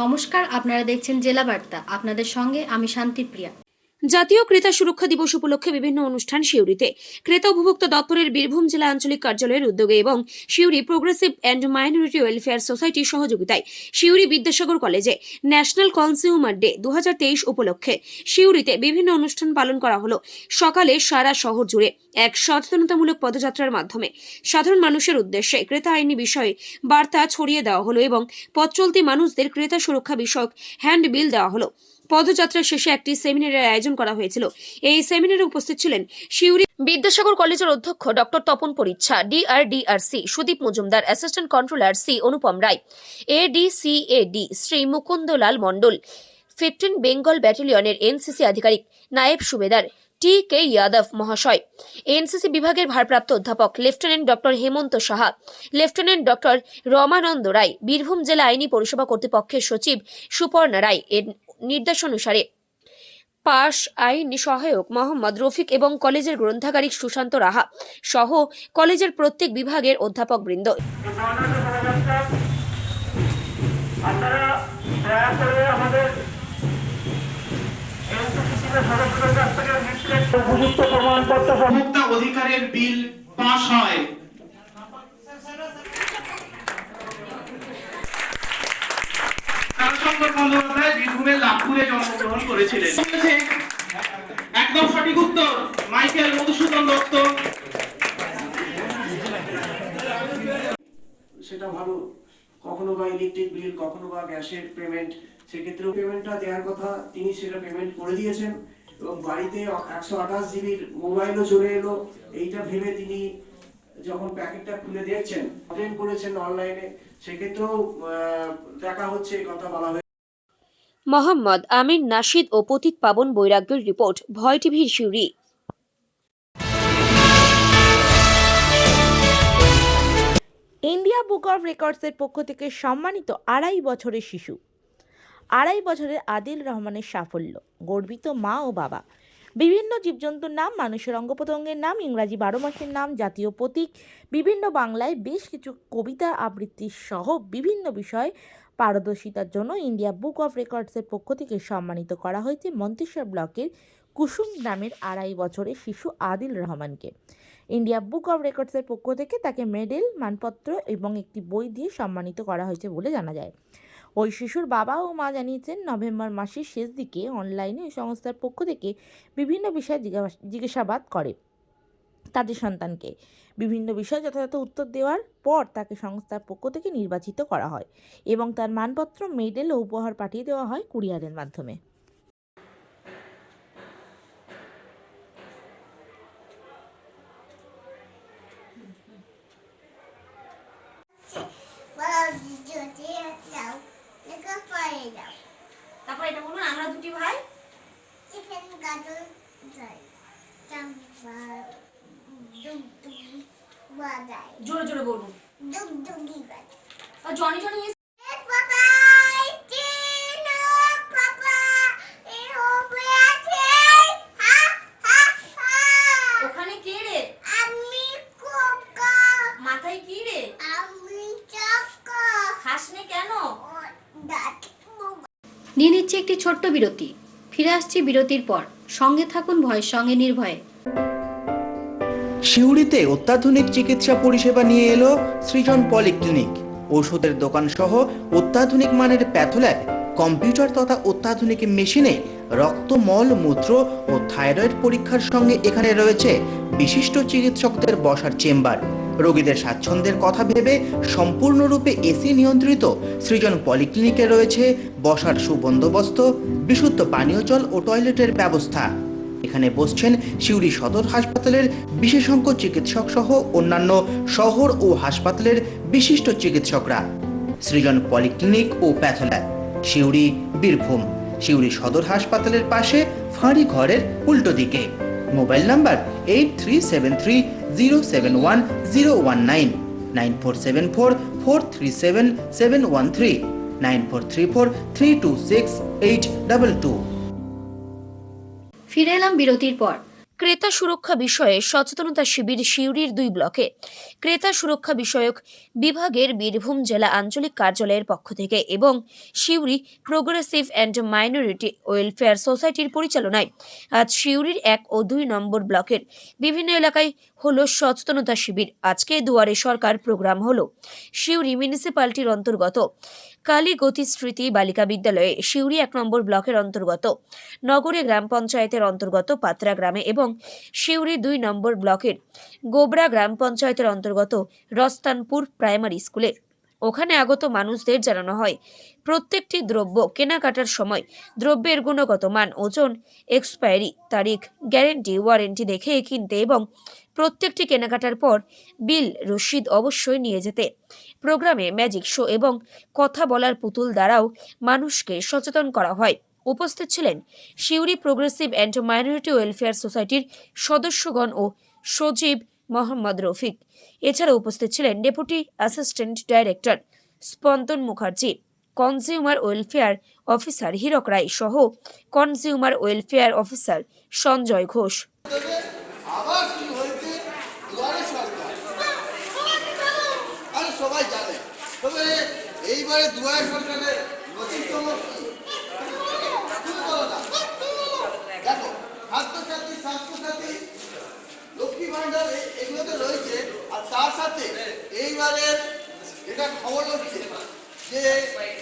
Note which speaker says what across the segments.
Speaker 1: নমস্কার, আপনারা দেখছেন জেলা বার্তা। আপনাদের সঙ্গে আমি শান্তিপ্রিয়া।
Speaker 2: জাতীয় ক্রেতা সুরক্ষা দিবস উপলক্ষে বিভিন্ন অনুষ্ঠান সিউড়িতে ক্রেতা উপভোক্তা দপ্তরের বীরভূম জেলা আঞ্চলিক কার্যালয়ের উদ্যোগে এবং Suri progressive and minority welfare সোসাইটির সহযোগিতায় সিউড়ি বিদ্যাসাগর কলেজে ন্যাশনাল কনজিউমার ডে 2023 উপলক্ষে সিউড়িতে বিভিন্ন অনুষ্ঠান পালন করা হলো। সকালে সারা শহর জুড়ে এক সচেতনতামূলক পদযাত্রার মাধ্যমে সাধারণ মানুষের উদ্দেশ্যে ক্রেতা আইনি বিষয়ে বার্তা ছড়িয়ে দেওয়া হলো এবং পথ চলতি মানুষদের ক্রেতা সুরক্ষা বিষয়ক হ্যান্ডবিল দেওয়া হলো। পদযাত্রার শেষে একটি সেমিনারের আয়োজন করা হয়েছিল। এই সেমিনারে উপস্থিত ছিলেন সিউড়ি বিদ্যাসাগর কলেজের অধ্যক্ষ doctor Tapan Parichha, DRDRC Sudip Majumdar, assistant controller C Anupam Roy, এডিসিএডি শ্রী মুকুন্দলাল মণ্ডল, 15 বেঙ্গল ব্যাটালিয়নের এনসিসি আধিকারিক নায়েব সুবেদার টি.কে. যাদব মহাশয়, এনসিসি বিভাগের ভারপ্রাপ্ত অধ্যাপক লেফটেন্যান্ট ডক্টর হেমন্ত সাহা, লেফটেন্যান্ট ডক্টর রমানন্দ রায়, বীরভূম জেলা আইনি পরিষেবা কর্তৃপক্ষের সচিব সুপর্ণা রায় এর নির্দেশানুসারে পাশ আইনি সহায়ক মোহাম্মদ রফিক এবং কলেজের গ্রন্থাগারিক সুশান্ত রাহা সহ কলেজের প্রত্যেক বিভাগের অধ্যাপক বৃন্দ।
Speaker 3: উপভোক্তা অধিকারের বিল পাস হয়। বন্দ্যোপাধ্যায় বীরভূমের লাভপুরে জন্মগ্রহণ করেছিলেন। একদম সঠিক উত্তর মাইকেল মধুসূদন দত্ত।
Speaker 4: সেটা ভালো, কখনো বা ইলেকট্রিক বিল, কখনো বা গ্যাসের পেমেন্ট, সেক্ষেত্রেও পেমেন্টটা দেওয়ার কথা, তিনি সেটা পেমেন্ট করে দিয়েছেন এবং বাড়িতে 128 জিবির মোবাইলও চলে এলো। এইটা ভেবে তিনি যখন প্যাকেটটা খুলে দেখছেন, পেমেন্ট করেছেন অনলাইনে, সেক্ষেত্রেও দেখা হচ্ছে, কথা বলা হয়েছে।
Speaker 2: মোহাম্মদ আমির নাশিদ ও পতিত পাবন বৈরাগ্যের রিপোর্ট, ভয় টিভির সিউড়ি।
Speaker 5: ইন্ডিয়া বুক অফ রেকর্ডসের পক্ষ থেকে সম্মানিত 2.5 বছরের শিশু, 2.5 বছরের আদিল রহমানের সাফল্য, গর্বিত মা ও বাবা, বিভিন্ন জীবজন্তুর নাম, মানুষের অঙ্গ প্রত্যঙ্গের নাম, ইংরাজি 12 মাসের নাম, জাতীয় প্রতীক, বিভিন্ন বাংলায় বেশ কিছু কবিতা আবৃত্তি সহ বিভিন্ন বিষয়ে পারদর্শিতার জন্য ইন্ডিয়া বুক অফ রেকর্ডসের পক্ষ থেকে সম্মানিত করা হয়েছে মন্তেশ্বর ব্লকের কুসুম গ্রামের 2.5 বছরের শিশু আদিল রহমানকে। ইন্ডিয়া বুক অফ রেকর্ডসের পক্ষ থেকে তাকে মেডেল, মানপত্র এবং একটি বই দিয়ে সম্মানিত করা হয়েছে বলে জানা যায়। ওই শিশুর বাবা ও মা জানিয়েছেন, নভেম্বর মাসের শেষ দিকে অনলাইনে ওই সংস্থার পক্ষ থেকে বিভিন্ন বিষয়ে জিজ্ঞাসাবাদ করে তাদের সন্তানকে। বিভিন্ন বিষয়ে যথাযথ উত্তর দেওয়ার পর তাকে সংস্থার পক্ষ থেকে নির্বাচিত করা হয় এবং তার মানপত্র, মেডেল ও উপহার পাঠিয়ে দেওয়া হয় কুরিয়ারের মাধ্যমে।
Speaker 1: তারপর এটা বলুন, আমরা দুটি ভাই জোরে জোরে বলুন। জনি জনি ওখানে কে রে? মাথায় কি রে? হাসনে কেন? নিয়ে নিচ্ছে একটি ছোট্ট বিরতি। ফিরে আসছি বিরতির পর। সঙ্গে থাকুন ভয়ের সঙ্গে নির্ভয়ে।
Speaker 6: সিউড়িতে অত্যাধুনিক চিকিৎসা পরিষেবা নিয়ে এলো সৃজন পলিক্লিনিক। ওষুধের দোকান সহ অত্যাধুনিক মানের প্যাথোল্যাব, কম্পিউটার তথা অত্যাধুনিক মেশিনে রক্ত, মল, মূত্র ও থাইরয়েড পরীক্ষার সঙ্গে এখানে রয়েছে বিশিষ্ট চিকিৎসকদের বসার চেম্বার। রোগীদের স্বাচ্ছন্দ্যের কথা ভেবে সম্পূর্ণরূপে এসি নিয়ন্ত্রিত সৃজন পলিক্লিনিকে রয়েছে বসার সুবন্দোবস্ত, বিশুদ্ধ পানীয় জল ও টয়লেটের ব্যবস্থা। এখানে বসছেন সিউড়ি সদর হাসপাতালের বিশেষজ্ঞ চিকিৎসক সহ অন্যান্য শহর ও হাসপাতালের বিশিষ্ট চিকিৎসকরা। সৃজন পলিক্লিনিক ও প্যাথোল্যাব, সিউড়ি, বীরভূম। সিউড়ি সদর হাসপাতালের পাশে ফাঁড়ি ঘরের উল্টো দিকে। Mobile number 8373071019, 9474437713, 9434326822।
Speaker 1: ফিরে এলাম বিরতির পর।
Speaker 2: ক্রেতা সুরক্ষা বিষয়ে সচেতনতা শিবির সিউড়ির 2 ব্লকে। ক্রেতা সুরক্ষা বিষয়ক বিভাগের বীরভূম জেলা আঞ্চলিক কার্যালয়ের পক্ষ থেকে এবং Suri progressive and minority welfare সোসাইটির পরিচালনায় আজ সিউড়ির 1 ও 2 নম্বর ব্লকের বিভিন্ন এলাকায় হলো সচেতনতা শিবির। আজকে দুয়ারে সরকার প্রোগ্রাম হলো সিউড়ি মিউনিসিপ্যালিটির অন্তর্গত কালীগতি স্মৃতি বালিকা বিদ্যালয়ে, সিউড়ি 1 নম্বর ব্লকের অন্তর্গত নগরে গ্রাম পঞ্চায়েতের অন্তর্গত পাত্রা গ্রামে এবং সিউড়ি 2 নম্বর ব্লকের গোবরা গ্রাম পঞ্চায়েতের অন্তর্গত রস্তানপুর প্রাইমারি স্কুলে। ওখানে আগত মানুষদের জানানো হয় প্রত্যেকটি দ্রব্য কেনাকাটার সময় দ্রব্যের গুণগত মান, ওজন, এক্সপায়ারি তারিখ, গ্যারেন্টি ওয়ারেন্টি দেখে কিনতে এবং প্রত্যেকটি কেনাকাটার পর বিল রসিদ অবশ্যই নিয়ে যেতে। প্রোগ্রামে ম্যাজিক শো এবং কথা বলার পুতুল দ্বারাও মানুষকে সচেতন করা হয়। উপস্থিত ছিলেন Suri progressive and minority welfare সোসাইটির সদস্যগণ ও সচিব মোহাম্মদ রফিক। এছাড়া উপস্থিত ছিলেন ডেপুটি অ্যাসিস্ট্যান্ট ডাইরেক্টর স্পন্দন মুখার্জি, কনজিউমার ওয়েলফেয়ার অফিসার হীরক রায় সহ consumer welfare officer Sanjay Ghosh.
Speaker 7: আবার শুরু হয়েছে দুয়ারে সরকার। আর সবাই জানে, তবে এইবারে দুয়ারে সরকারের নতুনতম দেখো খাদ্যসাথী, স্বাস্থ্যসাথী, লক্ষ্মী ভান্ডার এগুলো তো রয়েছে। আর তার সাথে এইবারের এটা খবর হচ্ছে যে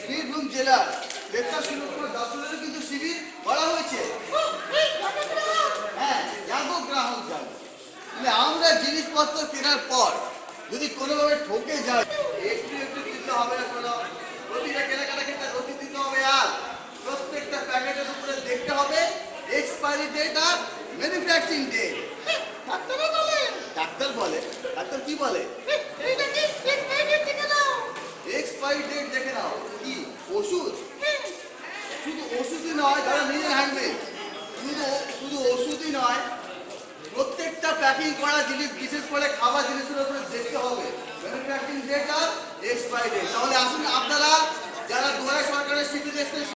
Speaker 7: বীরভূম জেলার ক্রেতা সুরক্ষা দপ্তরেরও কিন্তু শিবির করা হয়েছে। হ্যাঁ, যাবো গ্রাহক যাবো। আমরা জিনিসপত্র কেনার পর যদি কোনোভাবে ঠকে যায় একটু একটু দিতে হবে না, কোনো প্রতিটা কেনাকাটা ক্ষেত্রে রসিদ দিতে হবে। আর প্রত্যেকটা প্যাকেটের উপরে দেখতে হবে এক্সপায়ারি ডেট আর ম্যানুফ্যাকচারিং ডেট। ডাক্তার বলে, ডাক্তার কি বলে? এক্সপায়ারি ডেট দেখে নাও। কি ওষুধ? শুধু ওষুধই নয়, তারা নিজের হ্যান্ডমেড। শুধু ওষুধই নয়, প্রত্যেকটা প্যাকিং করা জিনিস, বিশেষ করে খাবার জিনিসের উপরে দেখতে হবে ম্যানুফ্যাকচারিং ডেট আর এক্সপায়ারি ডেট। তাহলে আসুন আপনারা যারা দুয়ারে সরকারের শিবিরে এসেছেন,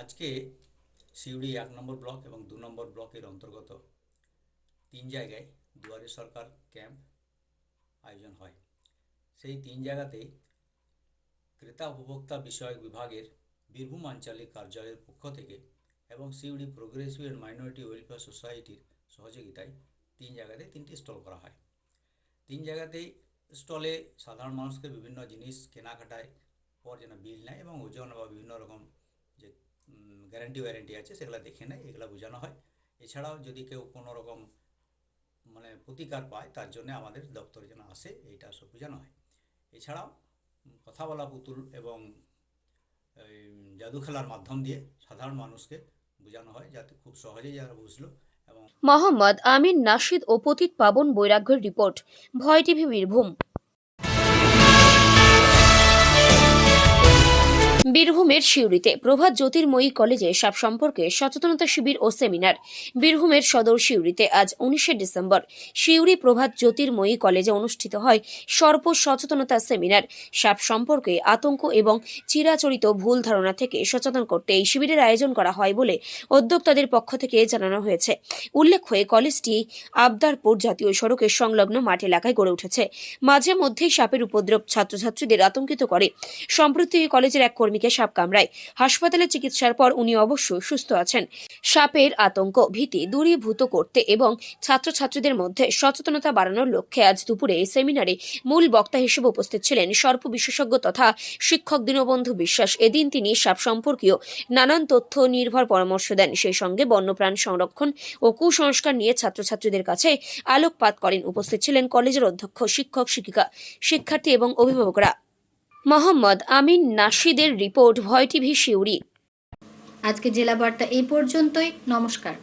Speaker 8: আজকে সিউড়ি 1 নম্বর ব্লক এবং 2 নম্বর ব্লকের অন্তর্গত 3 জায়গায় দুয়ারে সরকার ক্যাম্প আয়োজন হয়। সেই 3 জায়গাতেই ক্রেতা উপভোক্তা বিষয়ক বিভাগের বীরভূম আঞ্চলিক কার্যালয়ের পক্ষ থেকে এবং Suri progressive and minority welfare সোসাইটির সহযোগিতায় 3 জায়গাতে 3টি স্টল করা হয়। 3 জায়গাতেই স্টলে সাধারণ মানুষকে বিভিন্ন জিনিস কেনাকাটায় পর যেন বিল নেয় এবং ওজন বা বিভিন্ন রকম যে গ্যারান্টি ওয়ারেন্টি আছে সেগুলো দেখে নেয়, এগুলো বোঝানো হয়। এছাড়াও যদি কেউ কোনো রকম প্রতিকার পায় তার জন্য আমাদের দপ্তরে যেন আসে, এইটা সব বোঝানো হয়। এছাড়াও কথা বলা পুতুল এবং জাদু খেলার মাধ্যম দিয়ে সাধারণ মানুষকে বোঝানো হয়, যাতে খুব সহজেই যারা বুঝলো। এবং
Speaker 2: মোহাম্মদ আমিন নাশিদ ও পতিত পাবন বৈরাগ্যের রিপোর্ট, ভয় টিভি বীরভূম। বীরভূমের সিউড়িতে প্রভাত জ্যোতির্ময়ী কলেজে সাপ সম্পর্কে সচেতনতা শিবির ও সেমিনার। বীরভূমের সদর সিউড়িতে আজ 19শে ডিসেম্বর সিউড়ি প্রভাত জ্যোতির্ময়ী কলেজে অনুষ্ঠিত হয় সর্প সচেতনতা সেমিনার। সাপ সম্পর্কে আতঙ্ক এবং চিরাচরিত ভুল ধারণা থেকে সচেতন করতে এই শিবিরের আয়োজন করা হয় বলে উদ্যোক্তাদের পক্ষ থেকে জানানো হয়েছে। উল্লেখ্য, কলেজটি আবদারপুর জাতীয় সড়কের সংলগ্ন মাঠ এলাকায় গড়ে উঠেছে। মাঝে মধ্যেই সাপের উপদ্রব ছাত্রছাত্রীদের আতঙ্কিত করে। সম্প্রতি এই কলেজের এক কর্মীকে সাপ কামড়ায়। হাসপাতালে চিকিৎসার পর উনি অবশ্য সুস্থ আছেন। সাপের আতঙ্ক ভীতি দূরীভূত করতে এবং ছাত্রছাত্রীদের মধ্যে সচেতনতা বাড়ানোর লক্ষ্যে আজ দুপুরে এই সেমিনারে মূল বক্তা হিসেবে উপস্থিত ছিলেন সর্প বিশেষজ্ঞ তথা শিক্ষক দীনবন্ধু বিশ্বাস। এদিন তিনি সাপ সম্পর্কীয় নানান তথ্য নির্ভর পরামর্শ দেন। সেই সঙ্গে বন্যপ্রাণ সংরক্ষণ ও কুসংস্কার নিয়ে ছাত্রছাত্রীদের কাছে আলোকপাত করেন। উপস্থিত ছিলেন কলেজের অধ্যক্ষ, শিক্ষক, শিক্ষিকা, শিক্ষার্থী এবং অভিভাবকরা। মোহাম্মদ আমিন নাশিদের রিপোর্ট, ভয় টিভি সিউড়ি।
Speaker 1: আজকে জেলা বার্তা এই পর্যন্তই। নমস্কার।